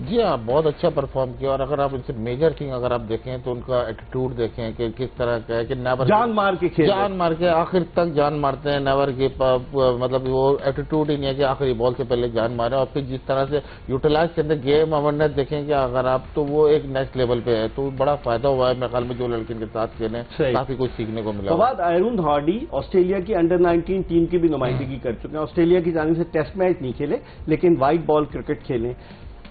जी हाँ, बहुत अच्छा परफॉर्म किया। और अगर आप इनसे मेजर थिंग अगर आप देखें तो उनका एटीट्यूड देखें कि किस तरह का है कि नेवर जान मार के खेल, जान मार के आखिर तक जान मारते हैं, नेवर गिव अप। मतलब वो एटीट्यूड ही नहीं है कि आखिरी बॉल से पहले जान मारे। और फिर जिस तरह से यूटिलाइज करते हैं, गेम अवेयरनेस देखें कि अगर आप, तो वो एक नेक्स्ट लेवल पे है। तो बड़ा फायदा हुआ है मेरे ख्याल में, जो लड़के इनके साथ खेले काफी कुछ सीखने को मिला। फवाद, अरुण हार्डी ऑस्ट्रेलिया की अंडर 19 टीम की भी नुमाइंदगी कर चुके हैं। ऑस्ट्रेलिया की जानिब से टेस्ट मैच नहीं खेले, लेकिन व्हाइट बॉल क्रिकेट खेले।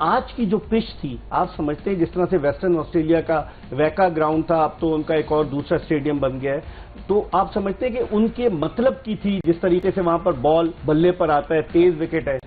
आज की जो पिच थी, आप समझते हैं जिस तरह से वेस्टर्न ऑस्ट्रेलिया का वैका ग्राउंड था, अब तो उनका एक और दूसरा स्टेडियम बन गया है, तो आप समझते हैं कि उनके मतलब की थी जिस तरीके से वहां पर बॉल बल्ले पर आता है, तेज विकेट है?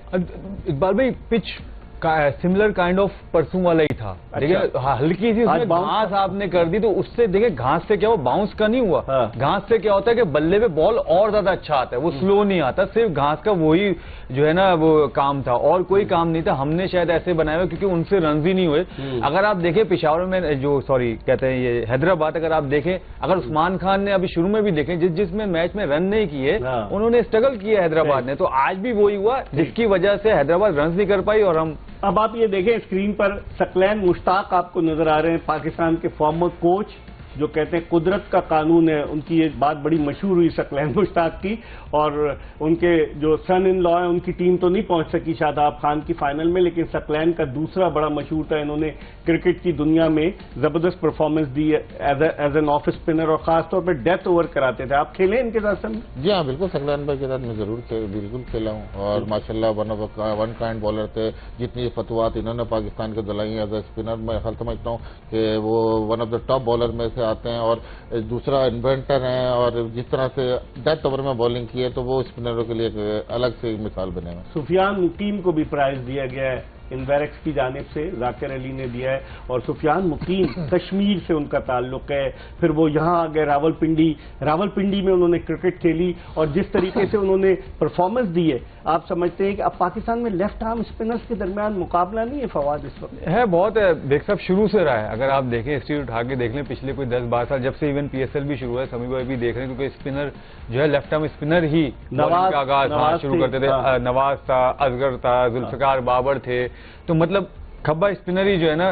इकबाल भाई, पिच सिमिलर काइंड ऑफ परसों वाला ही था। देखिए हल्की सी उसमें घास आपने कर दी, तो उससे देखिए घास से क्या, वो बाउंस का नहीं हुआ। घास से क्या होता है कि बल्ले पे बॉल और ज्यादा अच्छा आता है, वो स्लो नहीं आता। सिर्फ घास का वही जो है ना वो काम था, और कोई काम नहीं था। हमने शायद ऐसे बनाए हुए क्योंकि उनसे रन ही नहीं हुए। अगर आप देखें पिशावर में जो कहते हैं ये हैदराबाद, अगर आप देखें, अगर उस्मान खान ने अभी शुरू में भी देखें, जिसमें मैच में रन नहीं किए उन्होंने स्ट्रगल किया हैदराबाद ने, तो आज भी वही हुआ जिसकी वजह से हैदराबाद रन नहीं कर पाई। और हम अब आप ये देखें स्क्रीन पर सकलैन मुश्ताक आपको नजर आ रहे हैं, पाकिस्तान के फॉर्मर कोच, जो कहते हैं कुदरत का कानून है। उनकी ये बात बड़ी मशहूर हुई सकलैन मुश्ताक की, और उनके जो सन इन लॉ है उनकी टीम तो नहीं पहुंच सकी शादाब खान की फाइनल में, लेकिन सकलैन का दूसरा बड़ा मशहूर था। इन्होंने क्रिकेट की दुनिया में जबरदस्त परफॉर्मेंस दी एज एन ऑफ स्पिनर, और खासतौर पर डेथ ओवर कराते थे। आप खेले इनके साथ सर? जी हाँ, बिल्कुल। सकलैन भाई के साथ मैं बिल्कुल खेला हूँ, और माशाल्लाह वन काइंड बॉलर थे। जितनी फतवात इन्होंने पाकिस्तान को दिलाई एज ए स्पिनर, मैं ख्याल समझता हूँ कि वो one of the top bowler में से आते हैं। और दूसरा इन्वेंटर हैं, और जिस तरह से डेथ ओवर में बॉलिंग की है, तो वो स्पिनरों के लिए एक अलग से मिसाल बने हैं। सुफियान मुकीम को भी प्राइज दिया गया है इनवेरेक्स की जानिब से, जाकिर अली ने दिया है। और सुफियान मुकीम कश्मीर से उनका ताल्लुक है, फिर वो यहाँ आ गए रावलपिंडी में उन्होंने क्रिकेट खेली, और जिस तरीके से उन्होंने परफॉर्मेंस दी है, आप समझते हैं कि अब पाकिस्तान में लेफ्ट आर्म स्पिनर्स के दरमियान मुकाबला नहीं है फवाद इस वक्त? है, बहुत है। देख साहब शुरू से रहा है, अगर आप देखें हिस्ट्री उठा के देख लें पिछले कोई 10-12 साल, जब से इवन PSL भी शुरू है, समी भाई भी देख रहे हैं, क्योंकि स्पिनर जो है लेफ्ट आर्म स्पिनर ही नवाज का आगाज शुरू करते थे। नवाज था, असगर था, जुल्फिकार बाबर थे, तो मतलब खब्बा स्पिनर ही जो है ना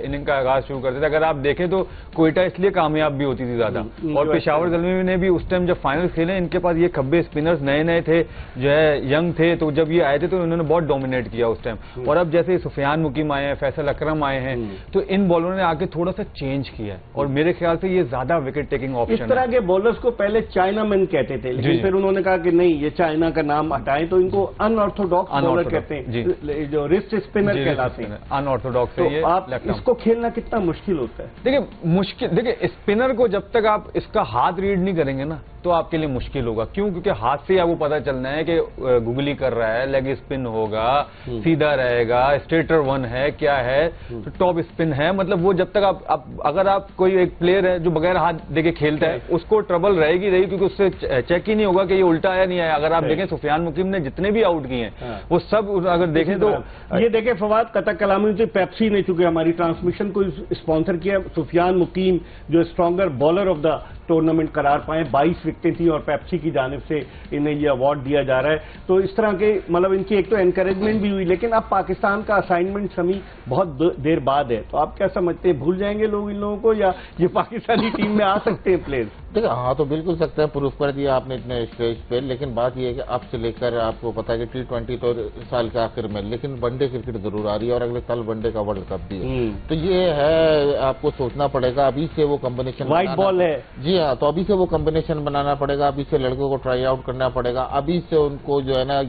इनिंग का आगाज शुरू करते थे। अगर आप देखें तो कोयटा इसलिए कामयाब भी होती थी ज्यादा, और पेशावर ज़ल्मी ने भी उस टाइम जब फाइनल खेले, इनके पास ये खब्बे स्पिनर्स नए थे, जो है यंग थे, तो जब ये आए थे तो इन्होंने बहुत डोमिनेट किया उस टाइम। और अब जैसे सुफियान मुकीम आए हैं, फैसल अकरम आए हैं, तो इन बॉलरों ने आके थोड़ा सा चेंज किया है, और मेरे ख्याल से ये ज्यादा विकेट टेकिंग ऑप्शन है। इस तरह के बॉलर्स को पहले चाइनामैन कहते थे, लेकिन फिर उन्होंने कहा कि नहीं, ये चाइना का नाम हटाएं, तो इनको अनऑर्थोडॉक्स बॉलर कहते हैं, जो रिस्ट स्पिनर कहलाते हैं, अनऑर्थोडॉक्स। तो आप इसको खेलना कितना मुश्किल होता है? देखिए स्पिनर को जब तक आप इसका हाथ रीड नहीं करेंगे ना, तो आपके लिए मुश्किल होगा। क्यों? क्योंकि हाथ से आपको पता चलना है कि गुगली कर रहा है, लेग स्पिन होगा, सीधा रहेगा, स्ट्रेटर वन है, क्या है, तो टॉप स्पिन है। मतलब वो जब तक अगर आप कोई एक प्लेयर है जो बगैर हाथ देके खेलता है, उसको ट्रबल रहेगी, क्योंकि उससे चेक ही नहीं होगा कि ये उल्टा आया नहीं आया। अगर आप देखें सुफियान मुकीम ने जितने भी आउट किए हैं, वो सब अगर देखें तो ये देखें फवाद, कतक कलामी से पेप्सी ने, चूंकि हमारी ट्रांसमिशन को स्पॉन्सर किया, सुफियान मुकीम जो stronger bowler of the tournament करार पाए, 22 विकेटें थी, और पेप्सी की जानिब से इन्हें ये अवार्ड दिया जा रहा है। तो इस तरह के मतलब इनकी एक तो एनकरेजमेंट भी हुई, लेकिन अब पाकिस्तान का असाइनमेंट समी बहुत देर बाद है। तो आप क्या समझते हैं, भूल जाएंगे लोग इन लोगों को, या ये पाकिस्तानी टीम में आ सकते हैं प्लेयर? देखिए हाँ, तो बिल्कुल सकते हैं, प्रूफ कर दिया आपने इतने स्टेज पे। लेकिन बात यह है कि अब से लेकर आपको पता है कि T20 तो साल के आखिर में, लेकिन वनडे क्रिकेट जरूर आ रही है, और अगले साल वनडे का वर्ल्ड कप भी है। तो ये है, आपको सोचना पड़ेगा अभी से वो कॉम्बिनेशन, व्हाइट बॉल है। जी हाँ, तो अभी से वो कॉम्बिनेशन बनाना पड़ेगा, अभी से लड़कों को ट्राई आउट करना पड़ेगा, अभी से उनको जो है ना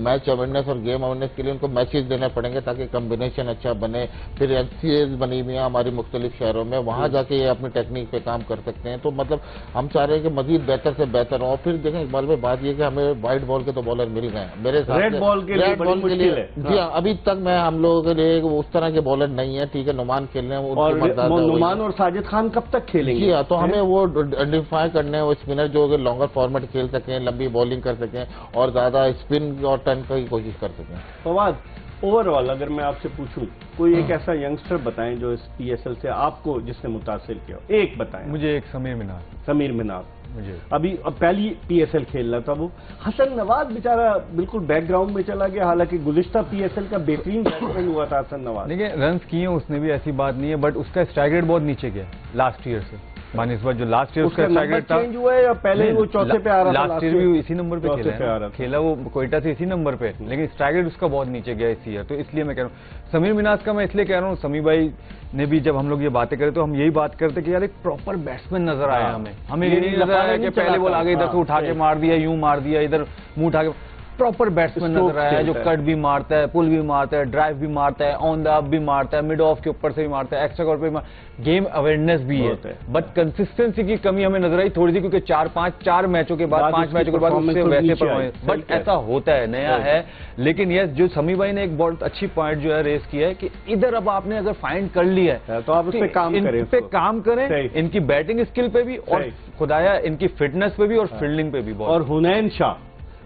मैच अवेयरनेस और गेम अवेयरनेस के लिए उनको मैचेस देने पड़ेंगे, ताकि कॉम्बिनेशन अच्छा बने। फिर LCAs बनी हुई है हमारी मुख्तलिफ शहरों में, वहां जाके ये अपनी टेक्निक पे काम कर सकते हैं। तो मतलब हम चाह रहे हैं कि मजीद बेहतर से बेहतर हो। फिर देखें इकबाल में बात ये कि हमें व्हाइट बॉल के तो बॉलर मिल गए हैं, मेरे साथ रेड बॉल के लिए जी हाँ, अभी तक मैं हम लोगों के लिए उस तरह के बॉलर नहीं है। ठीक है, नुमान खेलने हैं, और नुमान और साजिद खान कब तक खेलेंगे? जी हाँ, तो हमें वो आइडेंटिफाई करने, वो स्पिनर जो लॉन्गर फॉर्मेट खेल सकें, लंबी बॉलिंग कर सकें, और ज्यादा स्पिन और टर्न की कोशिश कर सकें। फवाद, ओवरऑल अगर मैं आपसे पूछूं, कोई एक ऐसा यंगस्टर बताएं जो इस पीएसएल से आपको जिसने मुतासिर किया हो, एक बताएं। मुझे एक समीर मिनार मुझे अभी अब पहली पीएसएल खेल रहा था वो। हसन नवाज बेचारा बिल्कुल बैकग्राउंड में चला गया, हालांकि गुज़िश्ता पीएसएल का बेहतरीन बैट्समैन हुआ था हसन नवाज। देखिए रन्स किए उसने भी, ऐसी बात नहीं है, बट उसका स्ट्राइक रेट बहुत नीचे गया लास्ट ईयर से। बानिस्बत जो लास्ट ईयर उसका स्ट्राइक रेट था, चेंज हुआ है या पहले वो चौथे पे आ रहा था? लास्ट ईयर भी इसी नंबर पे खेला वो कोयटा से इसी नंबर पे, लेकिन स्ट्राइक रेट उसका बहुत नीचे गया इस ईयर। तो इसलिए मैं कह रहा हूँ समीर मिनाज का मैं इसलिए कह रहा हूँ, समीर भाई ने भी जब हम लोग ये बातें करें तो हम यही बात करते कि यार एक प्रॉपर बैट्समैन नजर आया हमें ये नहीं नजर आया कि पहले बॉल आगे इधर से उठा के मार दिया, यूं मार दिया, इधर मुंह उठा के। प्रॉपर बैट्समैन नजर आया है जो कट भी मारता है, पुल भी मारता है, ड्राइव भी मारता है, ऑन द अप भी मारता है, मिड ऑफ के ऊपर से भी मारता है, एक्स्ट्रा कॉर्नर पे गेम अवेयरनेस भी है। बट कंसिस्टेंसी की कमी हमें नजर आई थोड़ी सी, क्योंकि 4 मैचों के बाद 5 मैचों के बाद उससे वैसे परफॉर्मेंस, बट ऐसा होता है, नया है। लेकिन यस, जो समी भाई ने एक बहुत अच्छी पॉइंट जो है रेस किया है कि इधर अब आपने अगर फाइंड कर लिया है तो आप उस पे काम करें, इनकी बैटिंग स्किल पे भी और खुदाया इनकी फिटनेस पे भी और फील्डिंग पे भी। और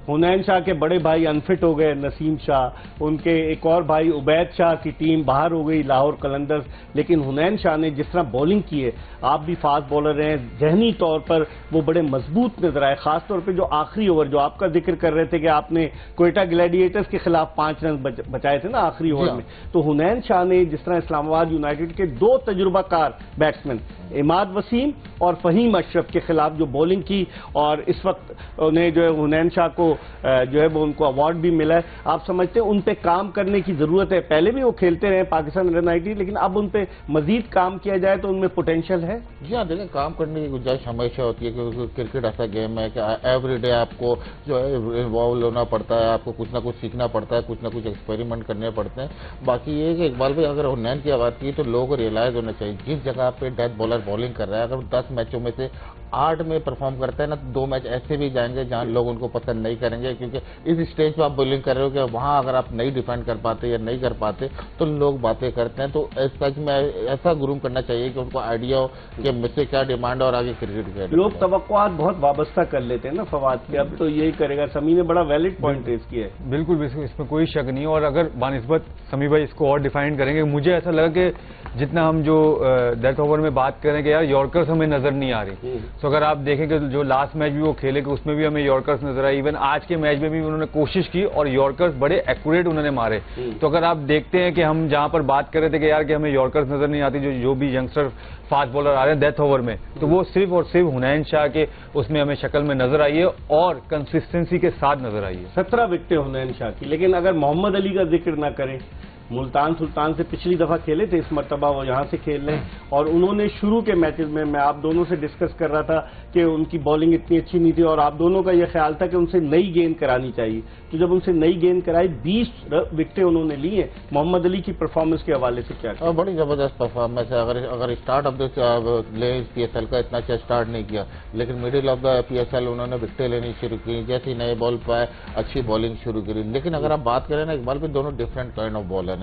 हुनैन शाह के बड़े भाई अनफिट हो गए, नसीम शाह, उनके एक और भाई उबैद शाह की टीम बाहर हो गई, लाहौर कलंदर्स। लेकिन हुनैन शाह ने जिस तरह बॉलिंग की है, आप भी फास्ट बॉलर हैं, जहनी तौर पर वो बड़े मजबूत नजर आए। खासतौर पे जो आखिरी ओवर जो आपका जिक्र कर रहे थे कि आपने कोयटा ग्लैडिएटर्स के खिलाफ 5 रन बचाए थे ना आखिरी ओवर में, तो हुनैन शाह ने जिस तरह इस्लामाबाद यूनाइटेड के 2 तजुर्बाकार बैट्समैन इमाद वसीम और फहीम अशरफ के खिलाफ जो बॉलिंग की, और इस वक्त उन्हें जो है हुनैन शाह को जो है वो उनको अवार्ड भी मिला है। आप समझते हैं उन पे काम करने की जरूरत है? पहले भी वो खेलते रहे पाकिस्तान अंडर-19, लेकिन अब उन पे मजीद काम किया जाए तो उनमें पोटेंशियल है। जी हाँ, देखिए काम करने की गुंजाइश हमेशा होती है, क्योंकि क्रिकेट ऐसा गेम है कि एवरीडे आपको जो है इन्वॉल्व होना पड़ता है, आपको कुछ ना कुछ सीखना पड़ता है, कुछ ना कुछ एक्सपेरिमेंट करने पड़ते हैं। बाकी ये है कि इकबाल भाई अगर हुनैन की बात की तो लोगों को रियलाइज होना चाहिए, जिस जगह पे डेथ बॉलर बॉलिंग कर रहा है, अगर 10 मैचों में से 8 में परफॉर्म करता है ना, तो 2 मैच ऐसे भी जाएंगे जहां लोग उनको पसंद नहीं करेंगे, क्योंकि इस स्टेज पे आप बॉलिंग कर रहे हो कि वहां अगर आप नहीं डिफेंड कर पाते या नहीं कर पाते तो लोग बातें करते हैं। तो सच में ऐसा ग्रूम करना चाहिए कि उनको आइडिया हो कि मुझसे क्या डिमांड और आगे क्रिकेट खेल। लोग तवक्कुआत बहुत वाबस्ता कर लेते हैं ना फवाद के, अब तो यही करेगा। समी ने बड़ा वैलिड पॉइंट रेज किया है। बिल्कुल, इसमें कोई शक नहीं है। और अगर बानिस्बत समी भाई इसको और डिफाइन करेंगे, मुझे ऐसा लगा कि जितना हम जो डेथ ओवर में बात करें कि यार यॉर्कर्स हमें नजर नहीं आ रही, तो अगर आप देखें कि जो लास्ट मैच भी वो खेले कि उसमें भी हमें यॉर्कर्स नजर आई, इवन आज के मैच में भी उन्होंने कोशिश की और यॉर्कर्स बड़े एक्यूरेट उन्होंने मारे। तो अगर आप देखते हैं कि हम जहां पर बात कर रहे थे कि यार कि हमें यॉर्कर्स नजर नहीं आती, जो भी यंगस्टर फास्ट बॉलर आ रहे हैं डेथ ओवर में, तो वो सिर्फ और सिर्फ हुनैन शाह के उसमें हमें शक्ल में नजर आई है और कंसिस्टेंसी के साथ नजर आई है। 17 विकेटें हुनैन शाह की। लेकिन अगर मोहम्मद अली का जिक्र ना करें, मुल्तान सुल्तान से पिछली दफा खेले थे, इस मरतबा वो यहाँ से खेल रहे हैं, और उन्होंने शुरू के मैचेस में मैं आप दोनों से डिस्कस कर रहा था कि उनकी बॉलिंग इतनी अच्छी नहीं थी, और आप दोनों का यह ख्याल था कि उनसे नई गेंद करानी चाहिए। तो जब उनसे नई गेंद कराई 20 विकेटें उन्होंने ली हैं। मोहम्मद अली की परफॉर्मेंस के हवाले से क्या? और बड़ी जबरदस्त परफॉर्मेंस है। अगर स्टार्ट ऑफ द पीएसएल का इतना अच्छा स्टार्ट नहीं किया, लेकिन मिडिल ऑफ द पीएसएल उन्होंने विकेटें लेनी शुरू की, जैसे ही नए बॉल पर अच्छी बॉलिंग शुरू करी। लेकिन अगर आप बात करें ना इकबाल पे, दोनों डिफरेंट काइंड ऑफ बॉलर है।